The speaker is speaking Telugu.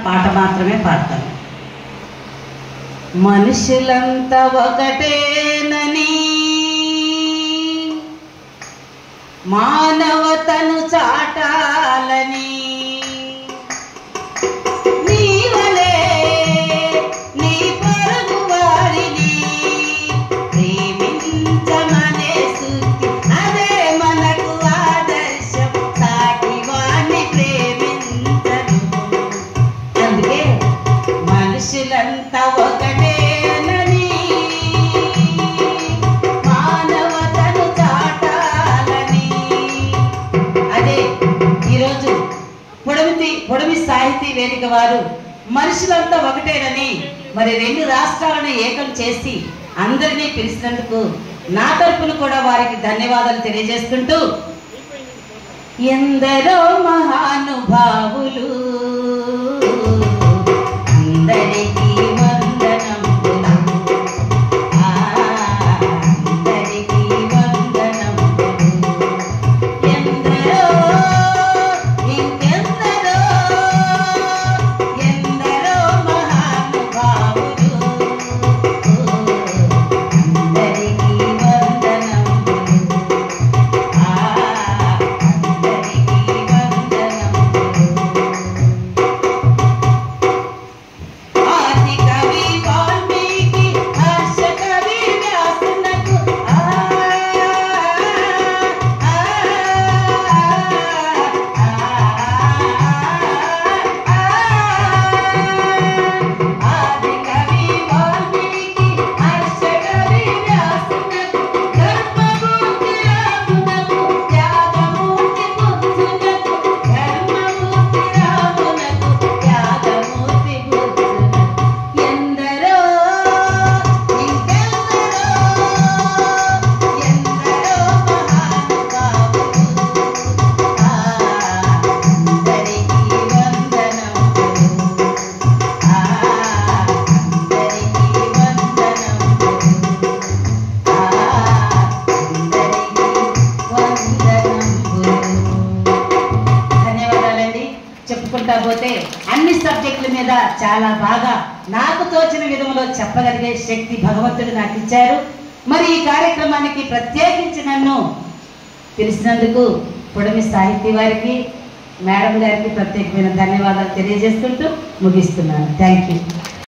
పాట మాత్రమే పాడతాను. మనుషులంతా ఒకటేనని మానవతను చాటాలని నీవలే నీ పొరుగు వారిని ప్రేమించమనే సూక్తి అదే మనకు ఆదర్శం. సాటి వాణ్ణి ప్రేమించను. అందుకే మనుషులంతా ఒకటేనని మానవతను చాటాలని. అదే ఈరోజు పొడమి సాహితీ వేదిక వారు మనుషులంతా ఒకటేనని మరి 2 రాష్ట్రాలను ఏకం చేసి అందరినీ పిలిచినందుకు నా తరపున కూడా వారికి ధన్యవాదాలు తెలియజేసుకుంటూ, ఎందరో మహానుభావులు అందరికీ వందనములు, అందరికీ వందనములు. ఎందరో ఇంకెందరో ఎందరో మహానుభావులు అందరికీ వందనములు, అందరికీ వందనములు. ఆది కవి వాల్మీకి, హర్ష కవి వ్యాసునకు ఆది కవి వాల్మీకి, హర్ష కవి వ్యాసునకు ధర్మమూర్తి రామునకు త్యాగమూర్తి బుద్ధునకు ధర్మమూర్తి రామునకు త్యాగమూర్తి బుద్ధునకు ఎందరో ఇంకెందరో ఎందరో మహానుభావులు అందరికీ వందనములు, అందరికీ వందనములు, ధన్యవాదాలండి. చెప్పుకుంటా పోతే అన్ని సబ్జెక్టుల మీద చాలా బాగా నాకు తోచిన విధంలో చెప్పగలిగే శక్తి భగవంతుడు నాకు ఇచ్చారు. మరి ఈ కార్యక్రమానికి ప్రత్యేకించి నన్ను పిలిచినందుకు పొడమి సాహితీ వారికి, మేడం గారికి ప్రత్యేకమైన ధన్యవాదాలు తెలియజేసుకుంటూ ముగిస్తున్నాను. Thank you.